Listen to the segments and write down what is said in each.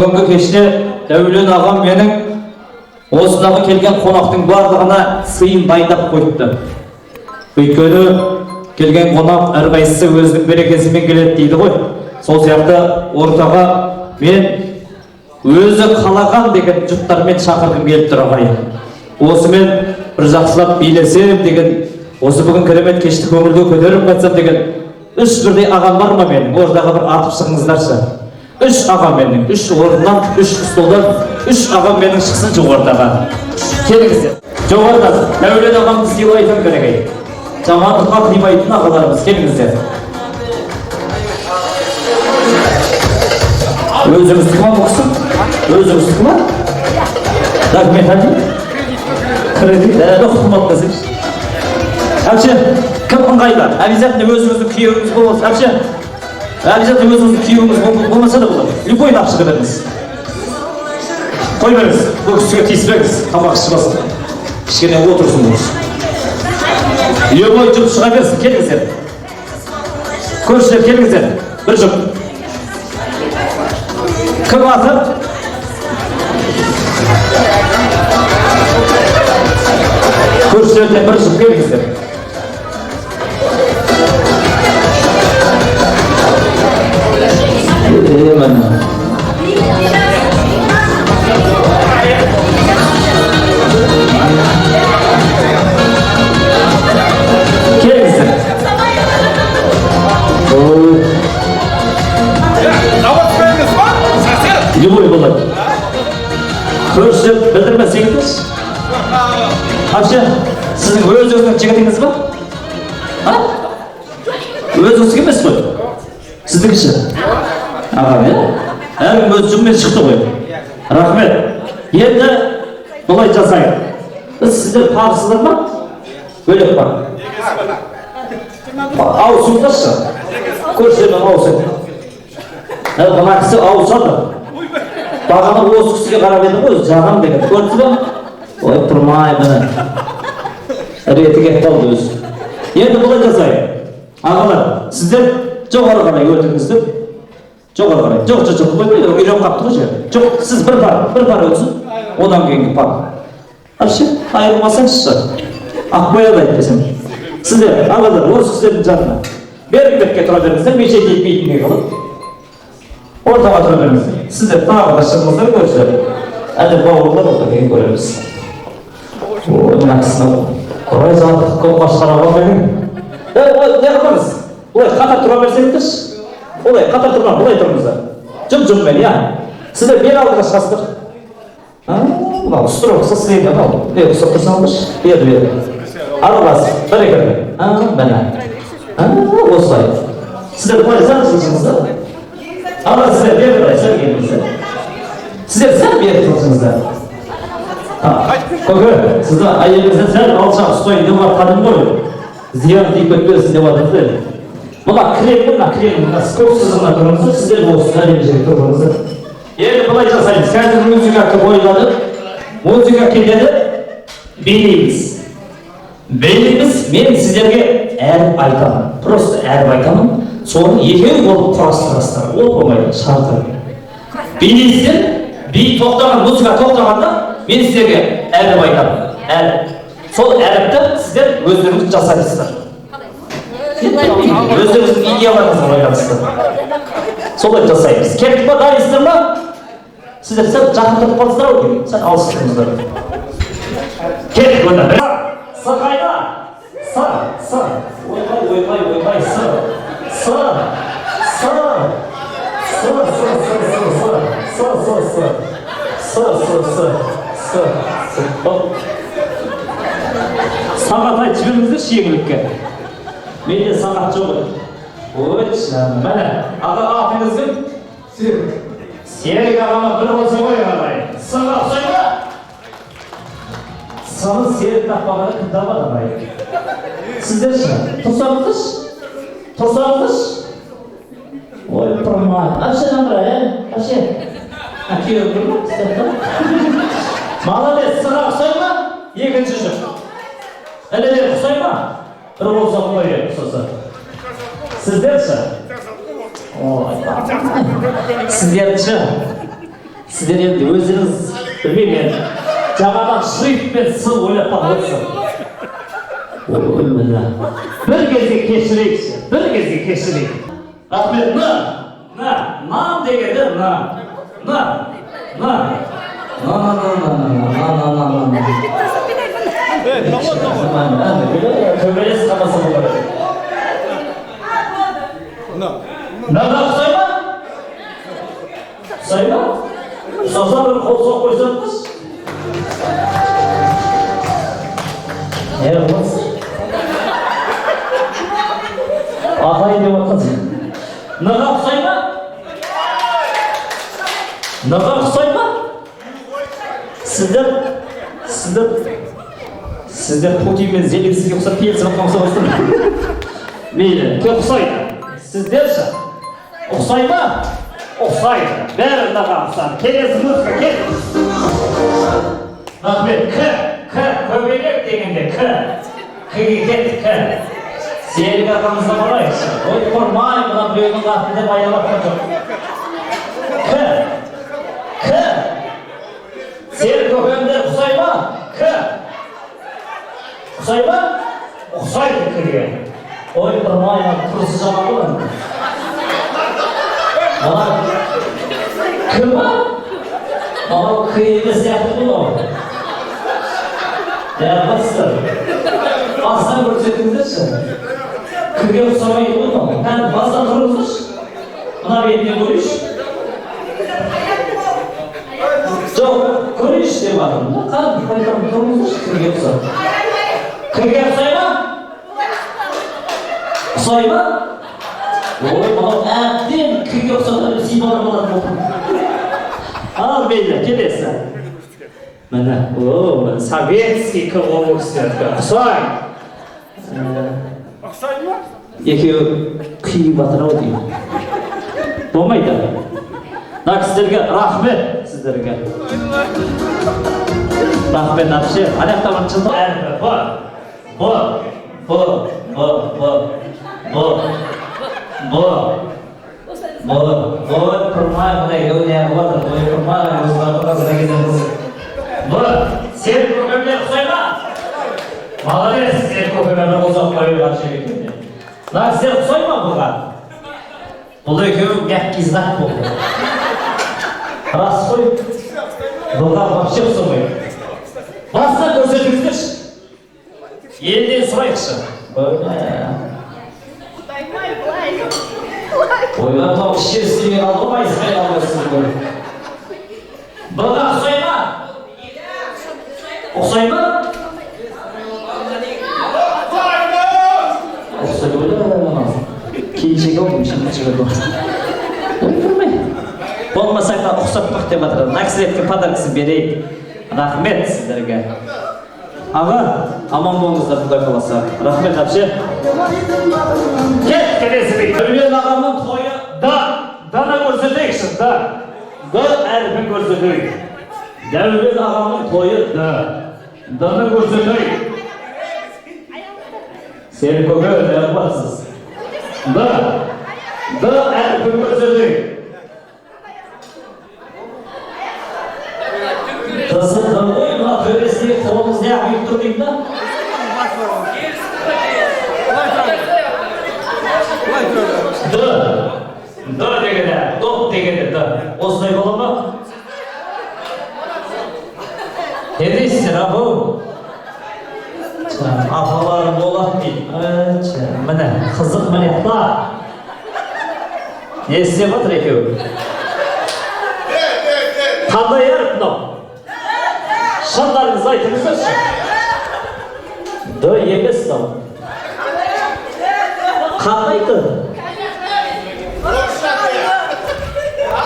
Бүгінгі кеште Дәулен ағам менің осындағы келген қонақтың барлығына сыйын дайындап қойыпты. Өйткені келген қонақ әрқайсысы өзінің берекесімен келеді дейді ғой. Сол сияқты ортаға мен өзі қалаған деген жұптармен шақырғым келіп тұр ағайын. Осымен бір жақсылап билесем деген, осы бүгін керемет кешті көңілге көтеріп қайтсам деген үш бірдей ағам бар ма менің? Ортаға бір атып шығыңыздаршы. Үш ағам менің, үш орыннан, үш столдан, үш ағам менің шықсын жоғарыдағы. Келіңіздер. Жоғарыдағы Дәулен ағамды сыйлайтын керек. Жамандыққа қимайтын ағаларымыз, келіңіздер. Өзіңіздікі ма бұқсын? Өзіңіздікі ма? Рахмет әлі? Кредит, әлі құмат қасып. Әпше, кім ыңғайлы? Обязательно өзіңіздің күйеуіңіз болмаса. Әпше, обязательно өзіңіздің күйеуіңіз болмаса да болады. Любой нақшы беріңіз. Қой беріңіз, бұл кісіге тиіспеңіз, тамақ ішіп кішкене отырсын болсын. Любой жұп шыға берсін, келіңіздер. Көршілер, келіңіздер. Bir жұп. Кім аты? Көршілерден бір жұп келіңіздер. Любой болады. Көршілер білдірмесеңіз. Әпше, сіздің өзіңіздің жігітіңіз ба? Өзіңізге емес қой? Сіздіңші? Ағам, әрім өз жүммен шықты ғой. Рахмет. Енді бұлай жасайық. Сіздер табысыздар ма? Бөлек ба? Ауысыңдаршы. Көршілермен ауысың. Бұна кісі ауысады. Бағаны осы кісіге қарап еді ғой, жағам деген. Көрді ба? Ой, тұрмай мұны. Реті кеп қалды өзі. Енді бұлай жасайық. Ағалар, сіздер жоғары қарай өтіңіздер. Жоғары қарай. Жоқ, үйрен қапты ғой жер. Жоқ, сіз бір пар өтсін. Одан кейінгі пар. Әпше, айырмасаңызшы. Ақбояды айтпесем. Сіздер, ағалар, осы кісілердің жанына. Берік-берікке тұра беріңіздер, меше жетпейтінге қалып. Ортаға тұра беріңіздер. Сіздер тағы да шығыңыздар көршілер. Әлі бауырлар отыр деген көреміз. Мына кісіні құрай жандық көпқа шығарауға берің. Не қылыңыз? Олай қатар тұра берсеңдерш. Олай қатар тұрма, олай тұрыңыздар. Жұп-жұпмен, я. Сіздер бер алдыға шығасыздар. Бұна ұстырып қыса сілейді ал. Ұстырып тұрсаңыздарш. Бер. Арылас, бір екірді. Мәне. Осылай. Сіздер бұлай заң жылжыңыздар. Ала сіздер бер бұлай, сәл келіңіздер. Сіздер сәл бер тұрсыңыздар. Көке, сізді әйеліңізден сәл алшақ ұстайын деп атқаным ғой. Зиян дейіп өтпесін деп атырды. Бұна крем, көксізіна тұрыңыздар, сіздер осы әлем жерге тұрыңыздар. Енді бұлай жасаймыз, қазір музыка қойылады. Музыка келеді, билейміз. Билейміз, мен сіздерге әріп айтамын. Просто әріп айтамын. Соны екеу болып құрастырасыздар. Ол болмайды, шарты. Билейсіздер, бей тоқтаған, музыка тоқтағанда мен сіздерге әріп айтамын. Әріп. Сол әріпті сіздер өздеріңіз жасайсыздар. Өздеріңіздің идеяларыңызды ойлаңыздар. Солай жасаймыз. Кеттік па, дайынсыздар ма? Сіздер сәл жақын тұрып қалсыздар ау деймін. Сәл алыс тұрыңыздар. Кеттік онда. Сы қайда? Сы. Ойбай, сы. Сағат айтып жіберіңіздер шегілікке. Менде сағат жоқ. Өтші, мәне. Аға атыңыз кім? Серік ағама бір болса ғой ағай. Сыға ұқсайма? Саны серік тақпағаны кімдамады ағай. Сіздер шын? Тұрсаңызыш? Ой, тұрмай. Әпше жандыра, әпше. Әкеуі көрді, сіздер. Молодец, сыға ұқсайма? Екінші жүр. Әлелер ұқсай ма? Бір болса қойы ұқсаса. Сіздерші? Сіздерші? Sizler endi o'ziniz bilmayman. Jamaat shrift bilan sim o'ylab topasiz. O'lmada. Bir kezga kechiraylik. Bir kezga kechiraylik. Rahmat. Nam deganda na. Na. Kömeliz kaması bu kadar. Ne sayma? Sayma? Sazan bir kolsa koysanız. Ne yapmaz? Ahayı diye bakın. Ne sayma? Ne sayma? Sizler Putin Zelenskiy yoksa Pelsin oqamsa olsun. Meyli, o'xshaydi. Sizlercha o'xshaymi? O'xshaydi. Bәрінде qamsan. Kelesi nusxa kel. Rahmet, ko'belek deganda K'ga K. Serlik aqamizda boraylik. Oy, qo'rmay, buni buyoqqa qatida bayonlab qo'ydim. K. Serlik ko'panda o'xshaymi? K. O'xshaymi? O'xshaydi K'ga. Oy, qo'rmay, tursi javob bo'ladi. Mana K'mi? Mana K'ga siyati bo'ladi. Ya bastır. Aslan görsettiğinizde K'ga o'xshamaydi bo'ladi. Yani bazen dururmuş. Buna bir etkiye koyuş. Çok koyuş diye bakın. Kalk koyalım dururmuş K'ga o'xshaydi. K'ga o'xshaymi? O'xshaymi? Oy, mana abdin K'ga o'xshaydi siymolar bo'ladi. Al beyler, kelesi. Mana, sovetskiy K-Universitetga Qo'shay. Qo'shaymi? Ikkovi qiyin batirib deydi. Bo'lmaydi. Sizlarga rahmat, sizlarga. Rahmat nafsi. Ana tamam chiqdi. Kurmay bana yo'llar bor. Kurmay o'zlariga sen ko'pimga o'xshayma. Молодец, sen ko'pimga o'zib qo'ygan ekan. Lan sen o'xshayma bunga. Bular ko'p gap kizlaq bo'ldi. Rasoy. Bunga вообще o'xshamaydi. Basta ko'rsatingizdir. Eldan so'raychi. Oylar topishga sizga olmaysiz, olmaysiz. Bunga o'xshayma. O'xshaymi? Keyinchiga o'xshaymi chiqadi. Bo'lmasa ham o'xshab deb atiradi. Naksiyatga podarkasini beraylik. Rahmat sizlarga. Aga, omon bo'lingizlar, xudo xolasa. Rahmat abshi. Kelesi Ülgen ağamın toyu dana ko'rsataylik, da harfini ko'rsataylik. Ülgen ağamın toyu dana ko'rsataylik. Seni ko'rib yapasız. Da harfini ko'rsataylik. Tasın tanıyım ha, böylesi kolumuz ne yapıp durduk da? Da degene, dop degene da. Osnay olur mu? Ne deysin ha bu? Afalarım olah değil. Mene, kızık mene da. Ne size batır ekiyor? Kanda yer bunu. Şanlarınızı aytınızdır. Da yemez da. Kandaydı.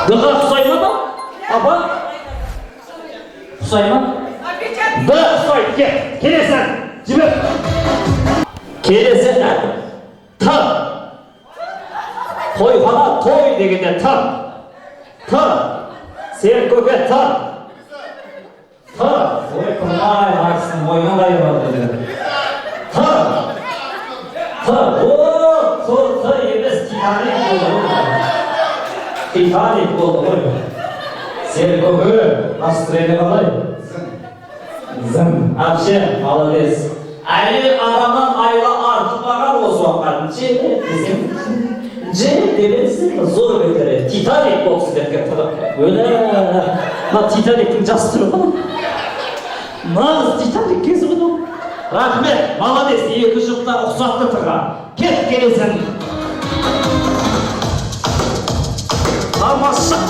Dığa Hüsayma mı? Aba? Hüsayma? Dığa Hüsayma gel. Kelesen. Cibir. Kelesen. Ta. Toy hana toy degende ta. Ta. Sen köke ta. Ta. Oy kurmay varsın. Oyuna da yapalım. Ta. Ta. Ooo. Ta yemez. Titanik oldu. Titanik oldu. Serko'yu настроение қалай? Зым. Әпше, молодец. Әйел адамнан айла артылмаған осы уақытқа. Же демесің, зор өтері. Титаник болып сіздерге тұрып. Өлі, Титаниктің жасы тұрып. Нағыз Титаник кезі бұны. Рахмет, молодец, екі жұпта ұқсатты тұрға. Кет келесің. Тамаша.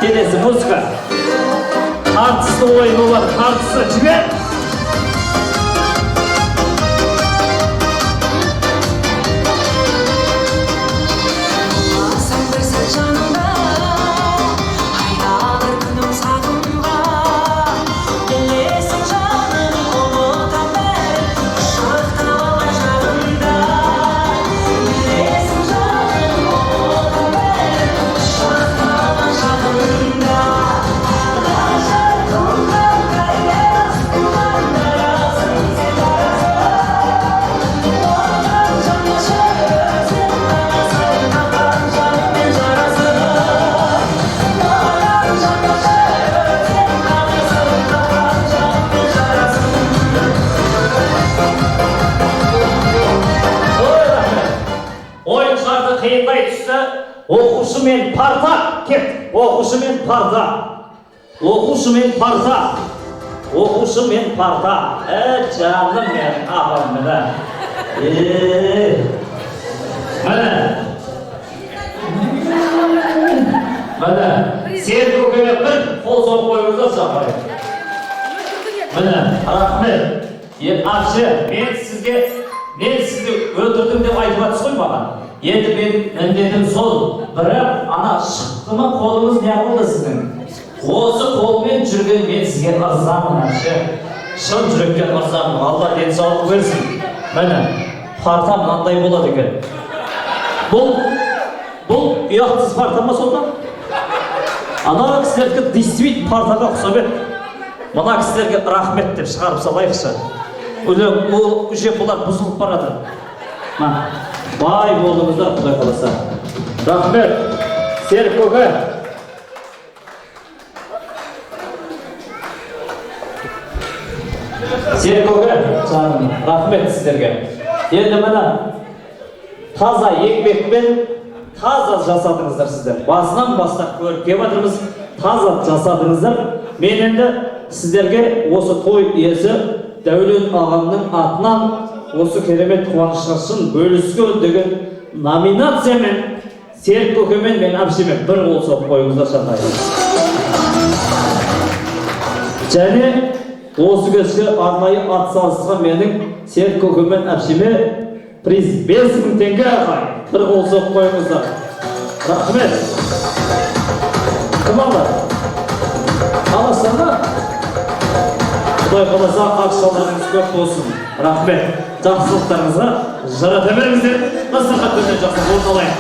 Келесі музыка. Тартысты ойыны бар, тартысты жібер. Come on. Оқушы мен парта, кет. Оқушы мен парта. Оқушы мен парта. Оқушы мен парта. Жаным мен апам міне. Міне. Сен көкеме бір қол соғып қойыңыздар шақырайын. Міне, рахмет. Апшы, мен сізді өлтірдім деп айтып жатсыз ғой маған. Енді мен міндетім сол, бірақ ана шықты ма қолыңыз не болды сіздің? Осы қолмен жүрген мен сізге ырзамын, апшы. Шын жүректен ырзамын. Алла денсаулық берсін. Міне, парта мынандай болады екен. Бұл ұятсыз парта ма сонда? Ана кісілерге действительно партаға ұқсап еді. Мына кісілерге рахмет деп шығарып салайықшы. Уже бұлар бұзылып барады. Бай болыңыздар, Құдай қаласа. Рахмет. Серік көке. Серік көке, жаным, рахмет сіздерге. Енді мына таза еңбекпен таза жасадыңыздар сіздер. Басынан бастап көріп кеп жатырмыз, таза жасадыңыздар. Мен енді сіздерге осы той иесі Дәулет ағамның атынан осы керемет қуанышын бөліскен деген номинациямен Серік көкемен мен әпшемен бір қол соғып қойыңыздар шақырайын. Және осы кешке арнайы атсалысқан менің Серік көкемен әпшеме приз 5000 теңге ағайын. Бір қол соғып қойыңыздар. Рахмет. Кім алды? Аласыңдар? Құдай қаласа ақшаларыңыз көп болсын. Рахмет. Жақсылықтарыңызға жарата беріңіздер. Насырқат төмен жақсы орналайын.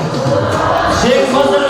Жеңімпаздар